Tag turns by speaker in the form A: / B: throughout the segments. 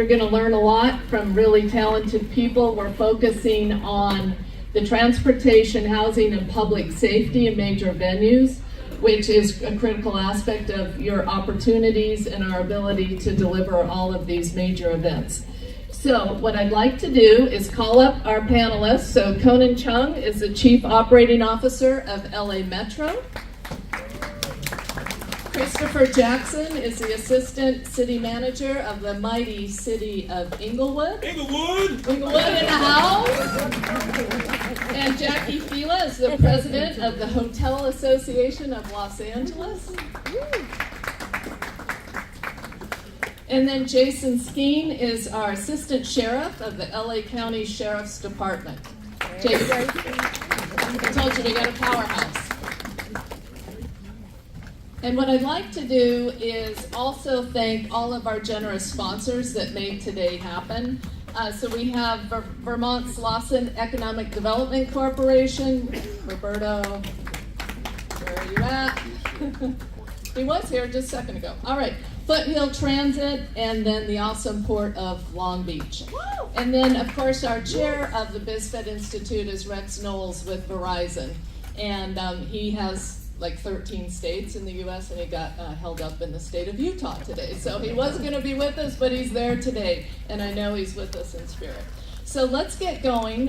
A: You're going to learn a lot from really talented people. We're focusing on the transportation, housing, and public safety in major venues, which is a critical aspect of your opportunities and our ability to deliver all of these major events. So what I'd like to do is call up our panelists. So Conan Chung is the Chief Operating Officer of LA Metro. Christopher Jackson is the Assistant City Manager of the mighty city of Inglewood. Inglewood in the house. And Jackie Fila is the President of the Hotel Association of Los Angeles. And then Jason Skeen is our Assistant Sheriff of the LA County Sheriff's Department. Jason, I told you we got a powerhouse. And what I'd like to do is also thank all of our generous sponsors that made today happen. So we have Vermont Slauson Economic Development Corporation. Roberto, where are you at? He was here just a second ago. All right, Foothill Transit, and then the awesome Port of Long Beach. And then, of course, our chair of the BizFed Institute is Rex Knowles with Verizon. And he has like 13 states in the U.S. and he got held up in the state of Utah today. So he was going to be with us, but he's there today, and I know he's with us in spirit. So let's get going.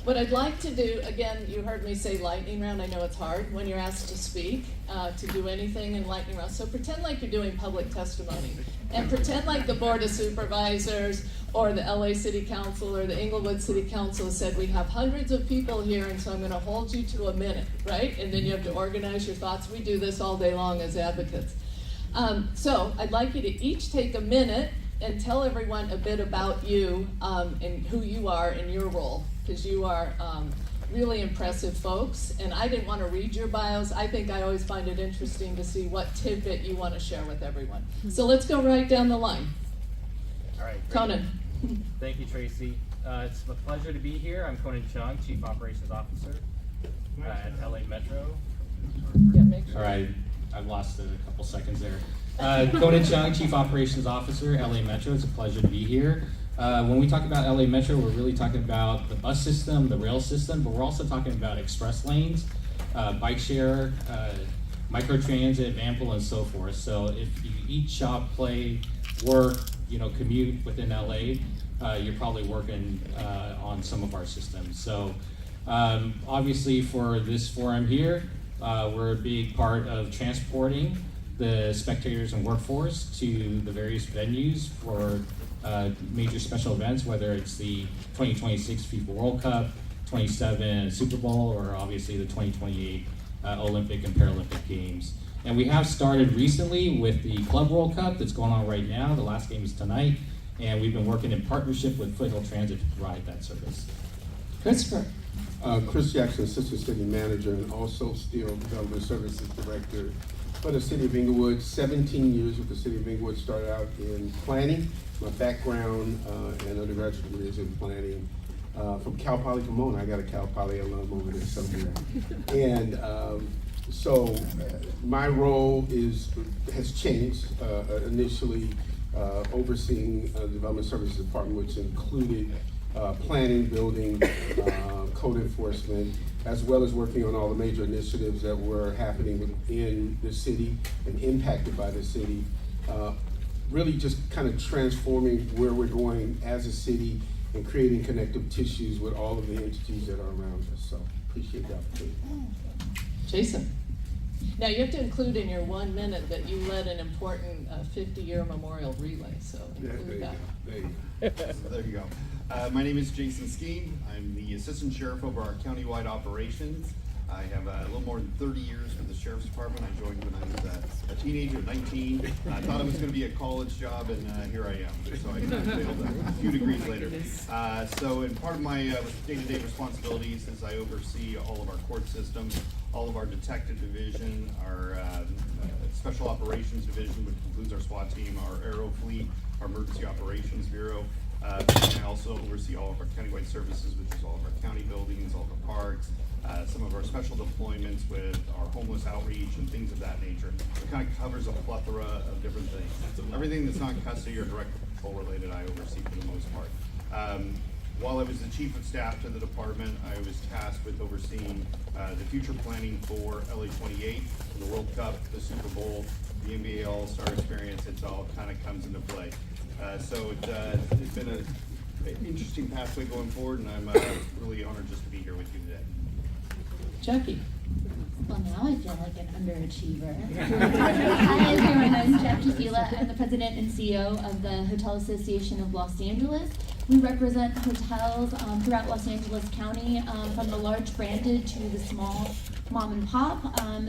A: What I'd like to do, again, you heard me say lightning round. I know it's hard when you're asked to speak, to do anything in lightning round. So pretend like you're doing public testimony, and pretend like the Board of Supervisors or the LA City Council or the Inglewood City Council said, we have hundreds of people here, and so I'm going to hold you to a minute, right? And then you have to organize your thoughts. We do this all day long as advocates. So I'd like you to each take a minute and tell everyone a bit about you and who you are in your role, because you are really impressive folks. And I didn't want to read your bios. I think I always find it interesting to see what tidbit you want to share with everyone. So let's go right down the line.
B: All right,
A: Conan.
B: Thank you, Tracy. It's a pleasure to be here. I'm Conan Chung, Chief Operations Officer at LA Metro.
A: Yeah, make sure.
C: All right, I've lost a couple seconds there. Conan Chung, Chief Operations Officer, LA Metro. It's a pleasure to be here. When we talk about LA Metro, we're really talking about the bus system, the rail system, but we're also talking about express lanes, bike share, microtransit, van pool, and so forth. So if you eat, shop, play, work, commute within LA, you're probably working on some of our systems. So obviously for this forum here, we're a big part of transporting the spectators and workforce to the various venues for major special events, whether it's the 2026 FIFA World Cup, 27 Super Bowl, or obviously the 2028 Olympic and Paralympic Games. And we have started recently with the Club World Cup that's going on right now. The last game is tonight, and we've been working in partnership with Foothill Transit to provide that service.
A: Christopher.
D: Chris Jackson, Assistant City Manager, and also still Development Services Director for the City of Inglewood. 17 years with the City of Inglewood. Started out in planning. My background and undergraduate degree is in planning. From Cal Poly Pomona. I got a Cal Poly alum over there somewhere. And so my role has changed. Initially overseeing the Development Services Department, which included planning, building, code enforcement, as well as working on all the major initiatives that were happening within the city and impacted by the city. Really just kind of transforming where we're going as a city and creating connective tissues with all of the entities that are around us. So appreciate the opportunity.
A: Jason. Now you have to include in your 1 minute that you led an important 50-year memorial relay, so include that.
E: There you go. My name is Jason Skeen. I'm the Assistant Sheriff over our countywide operations. I have a little more than 30 years with the Sheriff's Department. I joined when I was a teenager at 19. I thought it was going to be a college job, and here I am. So I failed a few degrees later. So in part of my day-to-day responsibilities is I oversee all of our court systems, all of our detective division, our special operations division, which includes our SWAT team, our aero fleet, our emergency operations bureau. I also oversee all of our countywide services, which is all of our county buildings, all of our parks, some of our special deployments with our homeless outreach and things of that nature. It kind of covers a plethora of different things. Everything that's not custody or direct municipal related I oversee for the most part. While I was the chief of staff to the department, I was tasked with overseeing the future planning for LA28, the World Cup, the Super Bowl, the NBA All-Star Experience. It all kind of comes into play. So it's been an interesting pathway going forward, and I'm really honored just to be here with you today.
A: Jackie.
F: Well, now I feel like an underachiever. Hi, everyone. I'm Jackie Fila. I'm the president and CEO of the Hotel Association of Los Angeles. We represent hotels throughout Los Angeles County, from the large branded to the small mom and pop.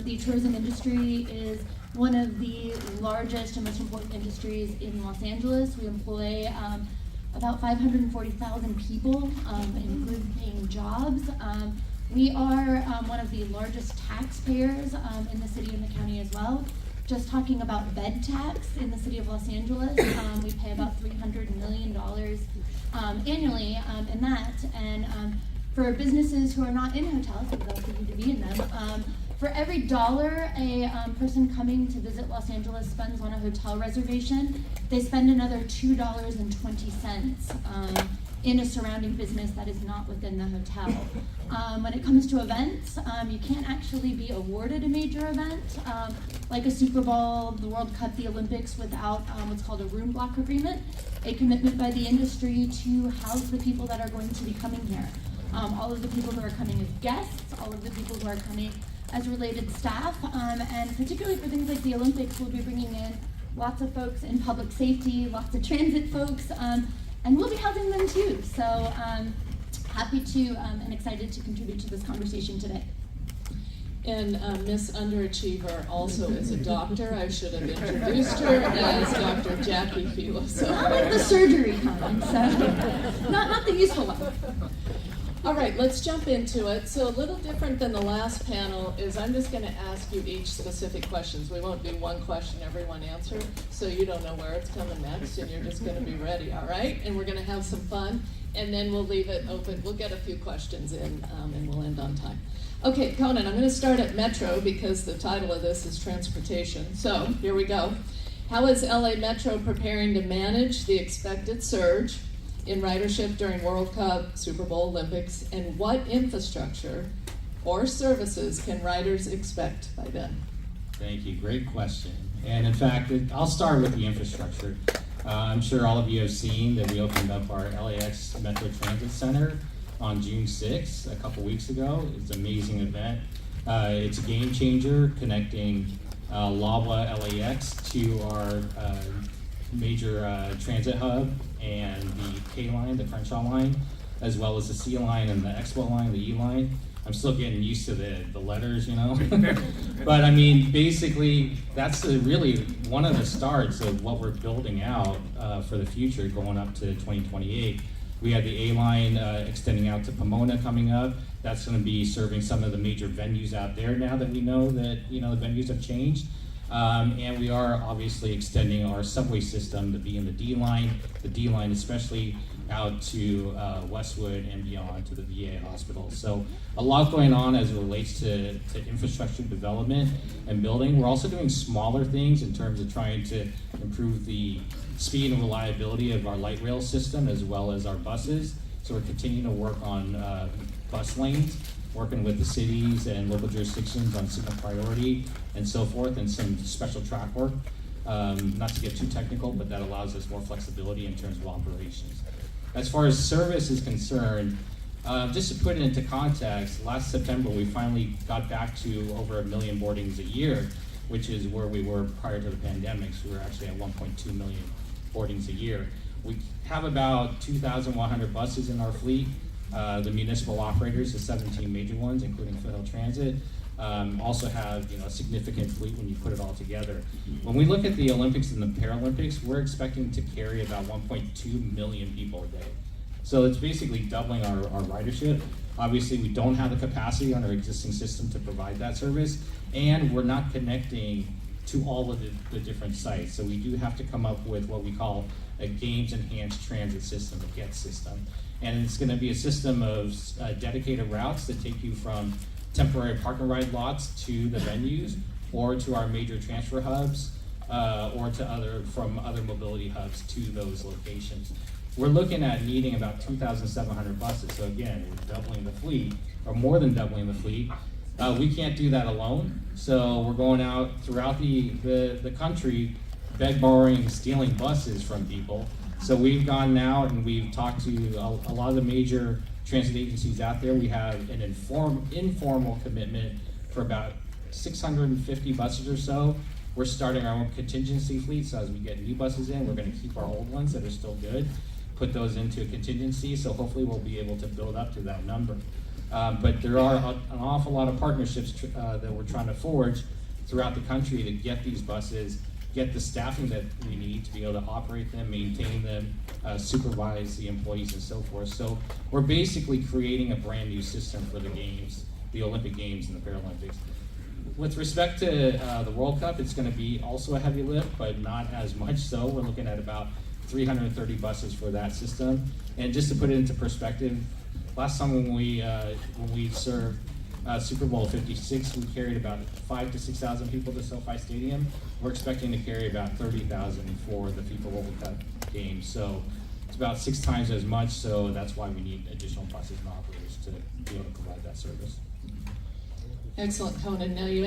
F: The tourism industry is one of the largest and most important industries in Los Angeles. We employ about 540,000 people in good-paying jobs. We are one of the largest taxpayers in the city and the county as well. Just talking about bed tax in the city of Los Angeles, we pay about $300 million annually in that. And for businesses who are not in hotels, we would love for you to be in them, for every dollar a person coming to visit Los Angeles spends on a hotel reservation, they spend another $2.20 in a surrounding business that is not within the hotel. When it comes to events, you can't actually be awarded a major event, like a Super Bowl, the World Cup, the Olympics, without what's called a room block agreement, a commitment by the industry to house the people that are going to be coming here. All of the people who are coming as guests, all of the people who are coming as related staff, and particularly for things like the Olympics, we'll be bringing in lots of folks in public safety, lots of transit folks, and we'll be housing them too. So happy to and excited to contribute to this conversation today.
A: And Miss Underachiever also is a doctor. I should have introduced her as Dr. Jackie Fila. So.
F: Not like the surgery kind, so not the useful one.
A: All right, let's jump into it. So a little different than the last panel is I'm just going to ask you each specific questions. We won't do one question, everyone answer, so you don't know where it's coming next, and you're just going to be ready, all right? And we're going to have some fun, and then we'll leave it open. We'll get a few questions in, and we'll end on time. Okay, Conan, I'm going to start at Metro because the title of this is transportation. So here we go. How is LA Metro preparing to manage the expected surge in ridership during World Cup, Super Bowl, Olympics, and what infrastructure or services can riders expect by then?
C: Thank you, great question. And in fact, I'll start with the infrastructure. I'm sure all of you have seen that we opened up our LAX Metro Transit Center on June 6th, a couple weeks ago. It's an amazing event. It's a game changer connecting LAWA LAX to our major transit hub and the K line, the Crenshaw line, as well as the C line and the Expo line, the E line. I'm still getting used to the letters, you know. But I mean, basically, that's really one of the starts of what we're building out for the future going up to 2028. We have the A line extending out to Pomona coming up. That's going to be serving some of the major venues out there now that we know that, you know, the venues have changed. And we are obviously extending our subway system to be in the D line especially out to Westwood and beyond to the VA hospital. So a lot going on as it relates to infrastructure development and building. We're also doing smaller things in terms of trying to improve the speed and reliability of our light rail system as well as our buses. So we're continuing to work on bus lanes, working with the cities and local jurisdictions on signal priority and so forth, and some special track work. Not to get too technical, but that allows us more flexibility in terms of operations. As far as service is concerned, just to put it into context, last September we finally got back to over 1 million boardings a year, which is where we were prior to the pandemic. So we were actually at 1.2 million boardings a year. We have about 2,100 buses in our fleet. The municipal operators, the 17 major ones, including Foothill Transit, also have, you know, a significant fleet when you put it all together. When we look at the Olympics and the Paralympics, we're expecting to carry about 1.2 million people a day. So it's basically doubling our ridership. Obviously, we don't have the capacity on our existing system to provide that service, and we're not connecting to all of the different sites. So we do have to come up with what we call a Games Enhanced Transit System, a GET system. And it's going to be a system of dedicated routes that take you from temporary park and ride lots to the venues or to our major transfer hubs or from other mobility hubs to those locations. We're looking at needing about 2,700 buses. So again, we're doubling the fleet, or more than doubling the fleet. We can't do that alone. So we're going out throughout the country, borrowing, stealing buses from people. So we've gone out and we've talked to a lot of the major transit agencies out there. We have an informal commitment for about 650 buses or so. We're starting our own contingency fleet, so as we get new buses in, we're going to keep our old ones that are still good, put those into a contingency, so hopefully we'll be able to build up to that number. But there are an awful lot of partnerships that we're trying to forge throughout the country to get these buses, get the staffing that we need to be able to operate them, maintain them, supervise the employees and so forth. So we're basically creating a brand new system for the games, the Olympic Games and the Paralympics. With respect to the World Cup, it's going to be also a heavy lift, but not as much so. We're looking at about 330 buses for that system. And just to put it into perspective, last time when we served Super Bowl 56, we carried about 5,000 to 6,000 people to SoFi Stadium. We're expecting to carry about 30,000 for the FIFA World Cup games. So it's about 6 times as much, so that's why we need additional buses and operators to be able to provide that service.
A: Excellent, Conan. Now you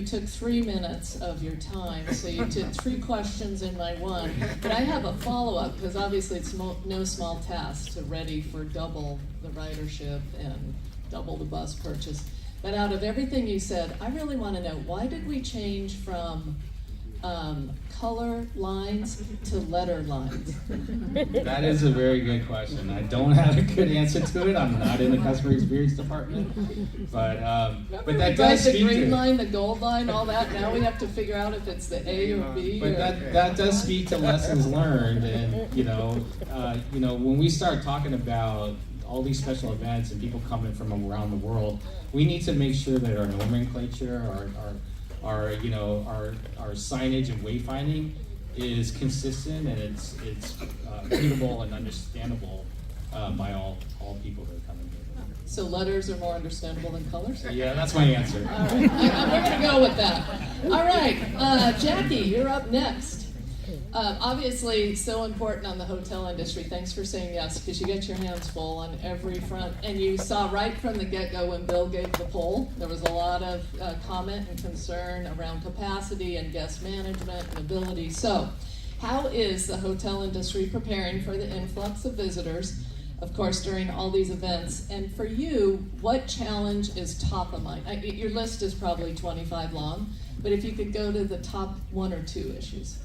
A: took 3 minutes of your time, so you did 3 questions in my one. But I have a follow-up, because obviously it's no small task to ready for double the ridership and double the bus purchase. But out of everything you said, I really want to know, why did we change from color lines to letter lines?
C: That is a very good question. I don't have a good answer to it. I'm not in the customer experience department, but that does
A: the
C: speak
A: green
C: to
A: line, the gold line, all that. Now we have to figure out if it's the A or B.
C: But that does speak to lessons learned, and you know, when we start talking about all these special events and people coming from around the world, we need to make sure that our nomenclature, our signage and wayfinding is consistent and it's readable and understandable by all people that are coming here.
A: So letters are more understandable than colors?
C: Yeah, that's my answer.
A: All right, we're going to go with that. All right, Jackie, you're up next. Obviously, so important on the hotel industry. Thanks for saying yes, because you get your hands full on every front. And you saw right from the get-go when Bill gave the poll, there was a lot of comment and concern around capacity and guest management and ability. So, how is the hotel industry preparing for the influx of visitors, of course, during all these events? And for you, what challenge is top of mind? Your list is probably 25 long, but if you could go to the top 1 or 2 issues.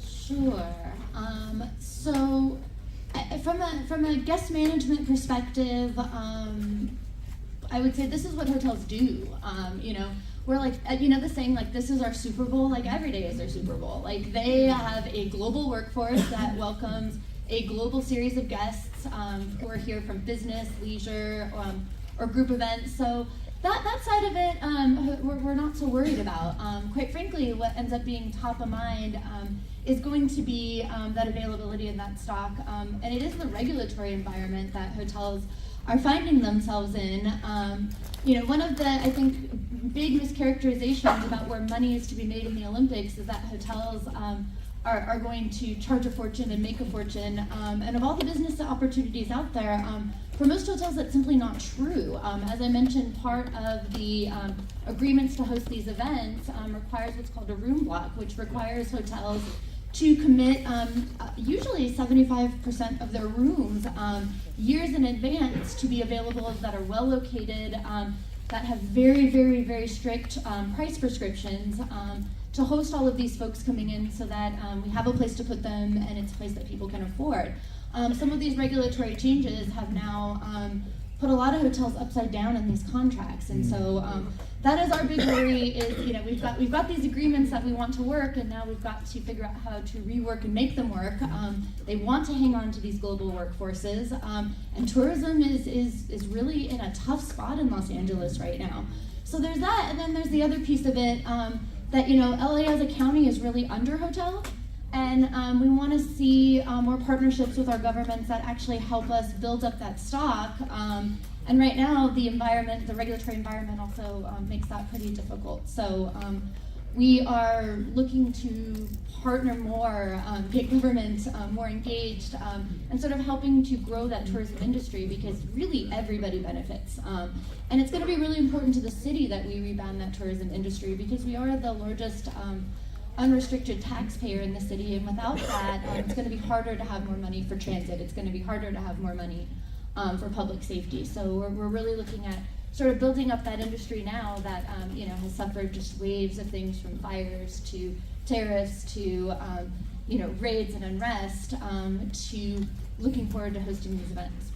F: Sure. So, from a guest management perspective, I would say this is what hotels do. We're like, the saying, like, this is our Super Bowl. Like, every day is their Super Bowl. Like, they have a global workforce that welcomes a global series of guests who are here from business, leisure, or group events. So that side of it, we're not so worried about. Quite frankly, what ends up being top of mind is going to be that availability in that stock. And it is the regulatory environment that hotels are finding themselves in. One of the, I think, big mischaracterizations about where money is to be made in the Olympics is that hotels are going to charge a fortune and make a fortune. And of all the business opportunities out there, for most hotels, that's simply not true. As I mentioned, part of the agreements to host these events requires what's called a room block, which requires hotels to commit usually 75% of their rooms years in advance to be available, that are well located, that have very, very, very strict price prescriptions to host all of these folks coming in, so that we have a place to put them and it's a place that people can afford. Some of these regulatory changes have now put a lot of hotels upside down in these contracts, and so that is our big worry. Is we've got these agreements that we want to work, and now we've got to figure out how to rework and make them work. They want to hang on to these global workforces, and tourism is really in a tough spot in Los Angeles right now. So there's that, and then there's the other piece of it that LA as a county is really under hotel. And we want to see more partnerships with our governments that actually help us build up that stock. And right now, the regulatory environment also makes that pretty difficult. So We are looking to partner more, get government more engaged, and sort of helping to grow that tourism industry, because really everybody benefits. And it's going to be really important to the city that we rebound that tourism industry, because we are the largest unrestricted taxpayer in the city, and without that, it's going to be harder to have more money for transit. It's going to be harder to have more money for public safety. So we're really looking at sort of building up that industry now that has suffered just waves of things, from fires to tariffs to raids and unrest, to looking forward to hosting these events.